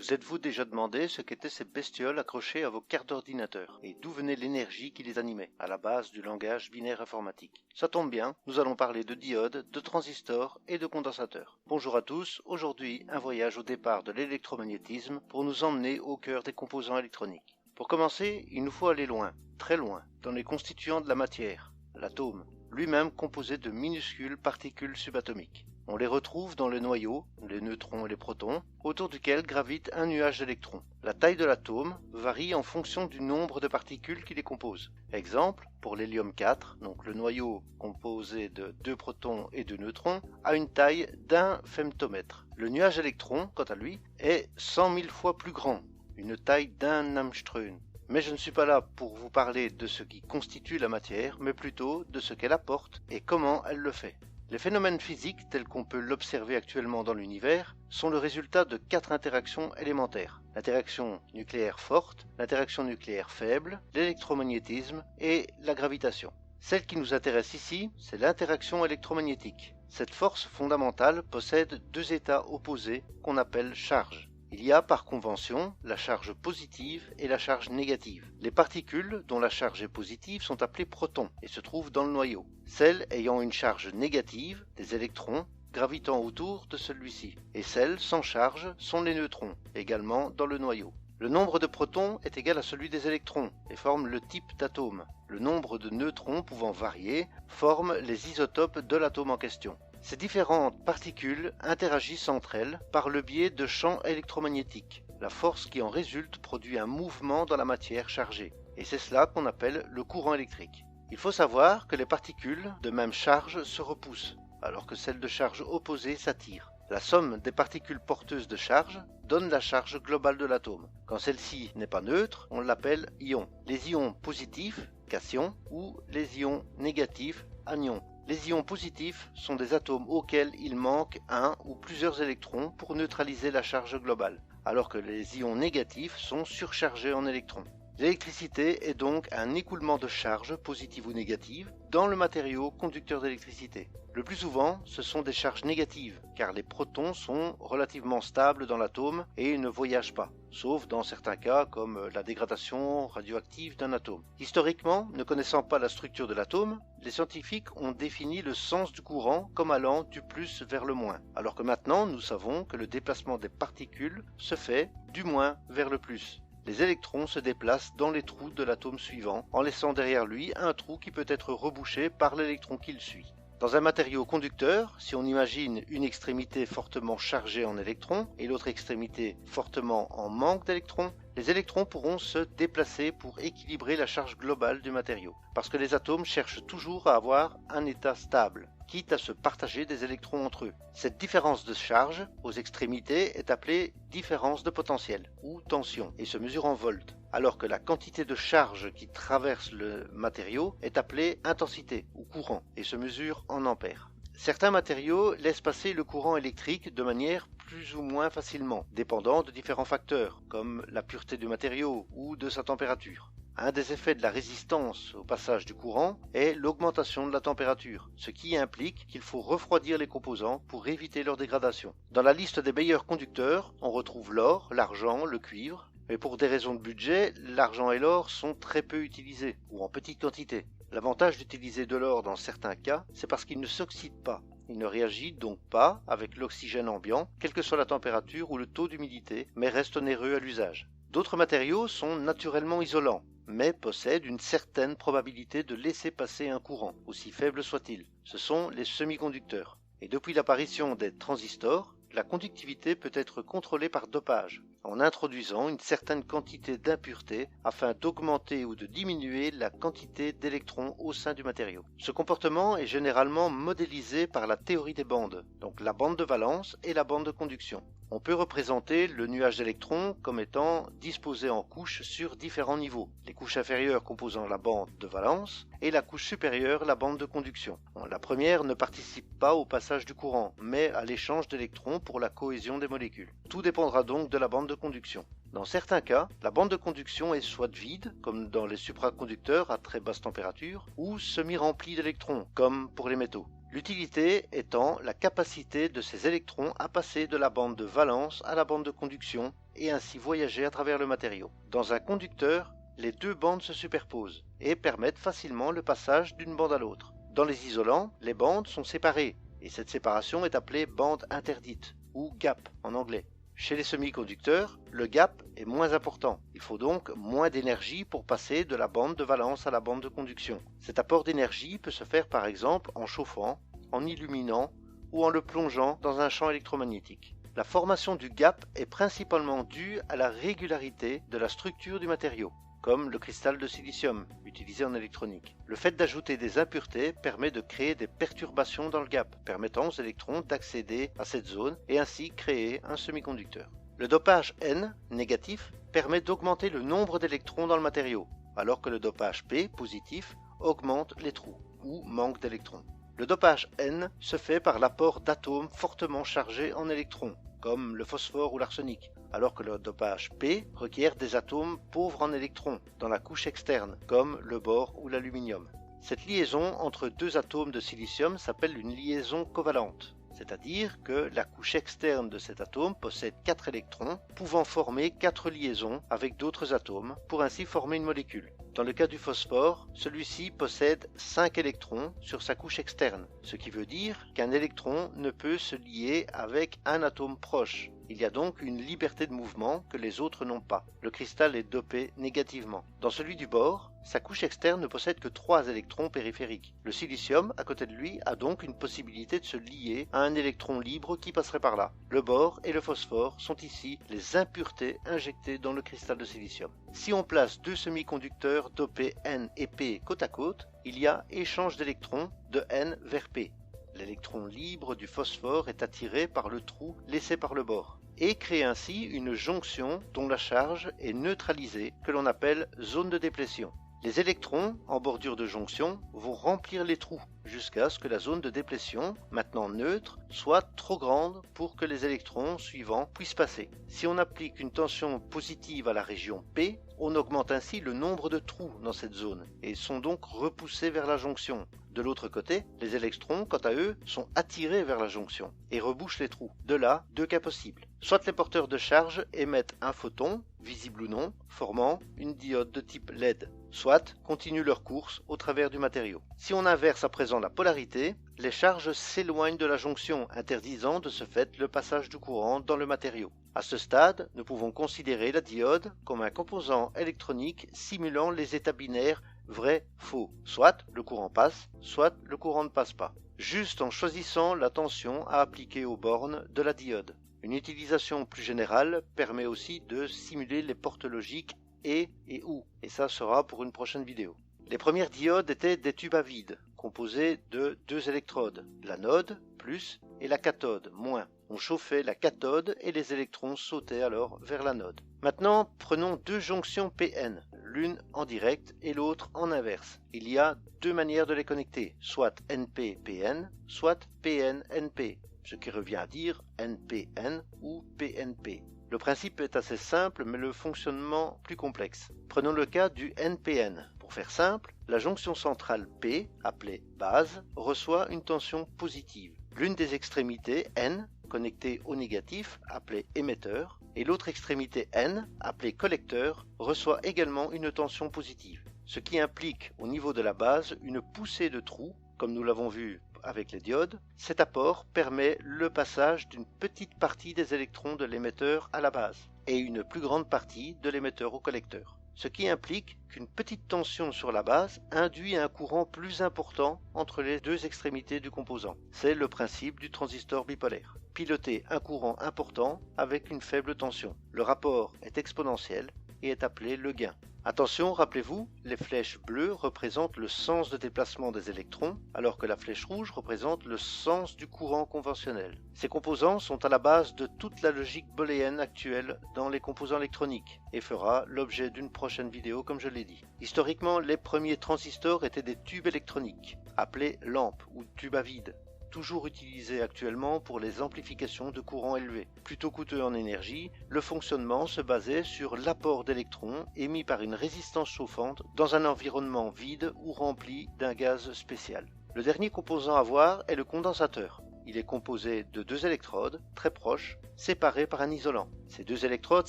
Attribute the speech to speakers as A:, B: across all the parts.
A: Vous êtes-vous déjà demandé ce qu'étaient ces bestioles accrochées à vos cartes d'ordinateur et d'où venait l'énergie qui les animait, à la base du langage binaire informatique? Ça tombe bien, nous allons parler de diodes, de transistors et de condensateurs. Bonjour à tous, aujourd'hui un voyage au départ de l'électromagnétisme pour nous emmener au cœur des composants électroniques. Pour commencer, il nous faut aller loin, très loin, dans les constituants de la matière, l'atome, lui-même composé de minuscules particules subatomiques. On les retrouve dans le noyau, les neutrons et les protons, autour duquel gravite un nuage d'électrons. La taille de l'atome varie en fonction du nombre de particules qui les composent. Exemple, pour l'hélium 4, donc le noyau composé de 2 protons et 2 neutrons, a une taille d'1 femtomètre. Le nuage d'électrons, quant à lui, est 100 000 fois plus grand, une taille d'1 Armstrong. Mais je ne suis pas là pour vous parler de ce qui constitue la matière, mais plutôt de ce qu'elle apporte et comment elle le fait. Les phénomènes physiques, tels qu'on peut l'observer actuellement dans l'univers, sont le résultat de 4 interactions élémentaires. L'interaction nucléaire forte, l'interaction nucléaire faible, l'électromagnétisme et la gravitation. Celle qui nous intéresse ici, c'est l'interaction électromagnétique. Cette force fondamentale possède 2 états opposés qu'on appelle charges. Il y a par convention la charge positive et la charge négative. Les particules dont la charge est positive sont appelées protons et se trouvent dans le noyau. Celles ayant une charge négative, des électrons, gravitant autour de celui-ci. Et celles sans charge sont les neutrons, également dans le noyau. Le nombre de protons est égal à celui des électrons et forme le type d'atome. Le nombre de neutrons pouvant varier forme les isotopes de l'atome en question. Ces différentes particules interagissent entre elles par le biais de champs électromagnétiques. La force qui en résulte produit un mouvement dans la matière chargée, et c'est cela qu'on appelle le courant électrique. Il faut savoir que les particules de même charge se repoussent, alors que celles de charge opposée s'attirent. La somme des particules porteuses de charge donne la charge globale de l'atome. Quand celle-ci n'est pas neutre, on l'appelle ion. Les ions positifs, cations, ou les ions négatifs, anions. Les ions positifs sont des atomes auxquels il manque un ou plusieurs électrons pour neutraliser la charge globale, alors que les ions négatifs sont surchargés en électrons. L'électricité est donc un écoulement de charges, positives ou négatives, dans le matériau conducteur d'électricité. Le plus souvent, ce sont des charges négatives, car les protons sont relativement stables dans l'atome et ne voyagent pas, sauf dans certains cas comme la dégradation radioactive d'un atome. Historiquement, ne connaissant pas la structure de l'atome, les scientifiques ont défini le sens du courant comme allant du plus vers le moins, alors que maintenant nous savons que le déplacement des particules se fait du moins vers le plus. Les électrons se déplacent dans les trous de l'atome suivant, en laissant derrière lui un trou qui peut être rebouché par l'électron qu'il suit. Dans un matériau conducteur, si on imagine une extrémité fortement chargée en électrons et l'autre extrémité fortement en manque d'électrons, les électrons pourront se déplacer pour équilibrer la charge globale du matériau, parce que les atomes cherchent toujours à avoir un état stable, quitte à se partager des électrons entre eux. Cette différence de charge aux extrémités est appelée différence de potentiel, ou tension, et se mesure en volts, alors que la quantité de charge qui traverse le matériau est appelée intensité, ou courant, et se mesure en ampères. Certains matériaux laissent passer le courant électrique de manière plus ou moins facilement, dépendant de différents facteurs, comme la pureté du matériau ou de sa température. Un des effets de la résistance au passage du courant est l'augmentation de la température, ce qui implique qu'il faut refroidir les composants pour éviter leur dégradation. Dans la liste des meilleurs conducteurs, on retrouve l'or, l'argent, le cuivre, mais pour des raisons de budget, l'argent et l'or sont très peu utilisés, ou en petite quantité. L'avantage d'utiliser de l'or dans certains cas, c'est parce qu'il ne s'oxyde pas. Il ne réagit donc pas avec l'oxygène ambiant, quelle que soit la température ou le taux d'humidité, mais reste onéreux à l'usage. D'autres matériaux sont naturellement isolants, mais possèdent une certaine probabilité de laisser passer un courant, aussi faible soit-il. Ce sont les semi-conducteurs. Et depuis l'apparition des transistors, la conductivité peut être contrôlée par dopage, en introduisant une certaine quantité d'impuretés afin d'augmenter ou de diminuer la quantité d'électrons au sein du matériau. Ce comportement est généralement modélisé par la théorie des bandes, donc la bande de valence et la bande de conduction. On peut représenter le nuage d'électrons comme étant disposé en couches sur différents niveaux. Les couches inférieures composant la bande de valence et la couche supérieure la bande de conduction. La première ne participe pas au passage du courant, mais à l'échange d'électrons pour la cohésion des molécules. Tout dépendra donc de la bande de conduction. Dans certains cas, la bande de conduction est soit vide, comme dans les supraconducteurs à très basse température, ou semi-remplie d'électrons, comme pour les métaux. L'utilité étant la capacité de ces électrons à passer de la bande de valence à la bande de conduction et ainsi voyager à travers le matériau. Dans un conducteur, les deux bandes se superposent et permettent facilement le passage d'une bande à l'autre. Dans les isolants, les bandes sont séparées et cette séparation est appelée bande interdite ou gap en anglais. Chez les semi-conducteurs, le gap est moins important. Il faut donc moins d'énergie pour passer de la bande de valence à la bande de conduction. Cet apport d'énergie peut se faire par exemple en chauffant, en illuminant ou en le plongeant dans un champ électromagnétique. La formation du gap est principalement due à la régularité de la structure du matériau, comme le cristal de silicium utilisé en électronique. Le fait d'ajouter des impuretés permet de créer des perturbations dans le gap, permettant aux électrons d'accéder à cette zone et ainsi créer un semi-conducteur. Le dopage N, négatif, permet d'augmenter le nombre d'électrons dans le matériau, alors que le dopage P, positif, augmente les trous ou manque d'électrons. Le dopage N se fait par l'apport d'atomes fortement chargés en électrons, comme le phosphore ou l'arsenic, alors que le dopage P requiert des atomes pauvres en électrons dans la couche externe, comme le bore ou l'aluminium. Cette liaison entre deux atomes de silicium s'appelle une liaison covalente, c'est-à-dire que la couche externe de cet atome possède 4 électrons, pouvant former 4 liaisons avec d'autres atomes pour ainsi former une molécule. Dans le cas du phosphore, celui-ci possède 5 électrons sur sa couche externe, ce qui veut dire qu'un électron ne peut se lier avec un atome proche. Il y a donc une liberté de mouvement que les autres n'ont pas. Le cristal est dopé négativement. Dans celui du bore, sa couche externe ne possède que 3 électrons périphériques. Le silicium, à côté de lui, a donc une possibilité de se lier à un électron libre qui passerait par là. Le bore et le phosphore sont ici les impuretés injectées dans le cristal de silicium. Si on place deux semi-conducteurs dopés N et P côte à côte, il y a échange d'électrons de N vers P. L'électron libre du phosphore est attiré par le trou laissé par le bore et crée ainsi une jonction dont la charge est neutralisée que l'on appelle zone de déplétion. Les électrons en bordure de jonction vont remplir les trous jusqu'à ce que la zone de déplétion, maintenant neutre, soit trop grande pour que les électrons suivants puissent passer. Si on applique une tension positive à la région P, on augmente ainsi le nombre de trous dans cette zone et sont donc repoussés vers la jonction. De l'autre côté, les électrons, quant à eux, sont attirés vers la jonction et rebouchent les trous. De là, deux cas possibles. Soit les porteurs de charge émettent un photon, visible ou non, formant une diode de type LED, soit continuent leur course au travers du matériau. Si on inverse à présent la polarité, les charges s'éloignent de la jonction, interdisant de ce fait le passage du courant dans le matériau. À ce stade, nous pouvons considérer la diode comme un composant électronique simulant les états binaires vrai-faux. Soit le courant passe, soit le courant ne passe pas. Juste en choisissant la tension à appliquer aux bornes de la diode. Une utilisation plus générale permet aussi de simuler les portes logiques et OU, et ça sera pour une prochaine vidéo. Les premières diodes étaient des tubes à vide, composés de deux électrodes, l'anode, plus, et la cathode, moins. On chauffait la cathode et les électrons sautaient alors vers l'anode. Maintenant, prenons deux jonctions PN, l'une en direct et l'autre en inverse. Il y a deux manières de les connecter, soit NP-PN, soit PN-NP, ce qui revient à dire NPN ou PNP. Le principe est assez simple, mais le fonctionnement plus complexe. Prenons le cas du NPN. Pour faire simple, la jonction centrale P, appelée base, reçoit une tension positive. L'une des extrémités, N, connectée au négatif, appelée émetteur, et l'autre extrémité N, appelée collecteur, reçoit également une tension positive, ce qui implique au niveau de la base une poussée de trous, comme nous l'avons vu avec les diodes. Cet apport permet le passage d'une petite partie des électrons de l'émetteur à la base et une plus grande partie de l'émetteur au collecteur, ce qui implique qu'une petite tension sur la base induit un courant plus important entre les deux extrémités du composant. C'est le principe du transistor bipolaire. Piloter un courant important avec une faible tension. Le rapport est exponentiel et est appelé le gain. Attention, rappelez-vous, les flèches bleues représentent le sens de déplacement des électrons, alors que la flèche rouge représente le sens du courant conventionnel. Ces composants sont à la base de toute la logique booléenne actuelle dans les composants électroniques, et fera l'objet d'une prochaine vidéo comme je l'ai dit. Historiquement, les premiers transistors étaient des tubes électroniques, appelés lampes ou tubes à vide, toujours utilisé actuellement pour les amplifications de courant élevés. Plutôt coûteux en énergie, le fonctionnement se basait sur l'apport d'électrons émis par une résistance chauffante dans un environnement vide ou rempli d'un gaz spécial. Le dernier composant à voir est le condensateur. Il est composé de deux électrodes, très proches, séparées par un isolant. Ces deux électrodes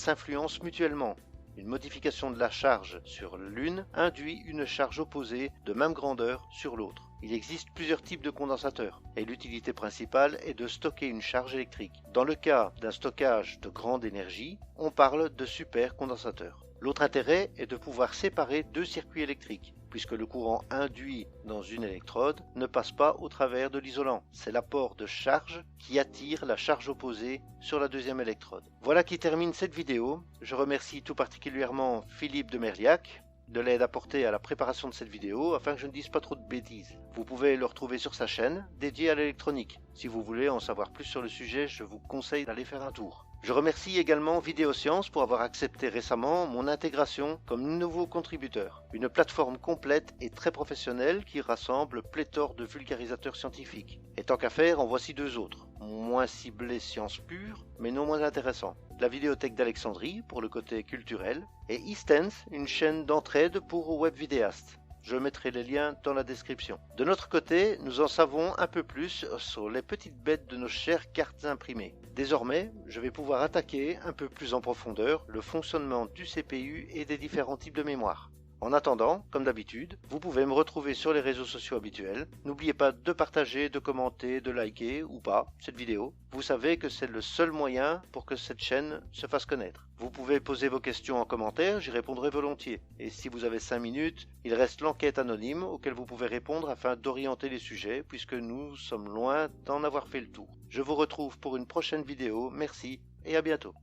A: s'influencent mutuellement. Une modification de la charge sur l'une induit une charge opposée de même grandeur sur l'autre. Il existe plusieurs types de condensateurs et l'utilité principale est de stocker une charge électrique. Dans le cas d'un stockage de grande énergie, on parle de supercondensateur. L'autre intérêt est de pouvoir séparer deux circuits électriques, puisque le courant induit dans une électrode ne passe pas au travers de l'isolant. C'est l'apport de charge qui attire la charge opposée sur la deuxième électrode. Voilà qui termine cette vidéo. Je remercie tout particulièrement Philippe de Merliac de l'aide apportée à la préparation de cette vidéo afin que je ne dise pas trop de bêtises. Vous pouvez le retrouver sur sa chaîne dédiée à l'électronique. Si vous voulez en savoir plus sur le sujet, je vous conseille d'aller faire un tour. Je remercie également Vidéoscience pour avoir accepté récemment mon intégration comme nouveau contributeur. Une plateforme complète et très professionnelle qui rassemble pléthore de vulgarisateurs scientifiques. Et tant qu'à faire, en voici deux autres. Moins ciblés sciences pures, mais non moins intéressants. La Vidéothèque d'Alexandrie pour le côté culturel et eStance, une chaîne d'entraide pour web vidéastes. Je mettrai les liens dans la description. De notre côté, nous en savons un peu plus sur les petites bêtes de nos chères cartes imprimées. Désormais, je vais pouvoir attaquer un peu plus en profondeur le fonctionnement du CPU et des différents types de mémoire. En attendant, comme d'habitude, vous pouvez me retrouver sur les réseaux sociaux habituels. N'oubliez pas de partager, de commenter, de liker ou pas cette vidéo. Vous savez que c'est le seul moyen pour que cette chaîne se fasse connaître. Vous pouvez poser vos questions en commentaire, j'y répondrai volontiers. Et si vous avez 5 minutes, il reste l'enquête anonyme auquel vous pouvez répondre afin d'orienter les sujets puisque nous sommes loin d'en avoir fait le tour. Je vous retrouve pour une prochaine vidéo, merci et à bientôt.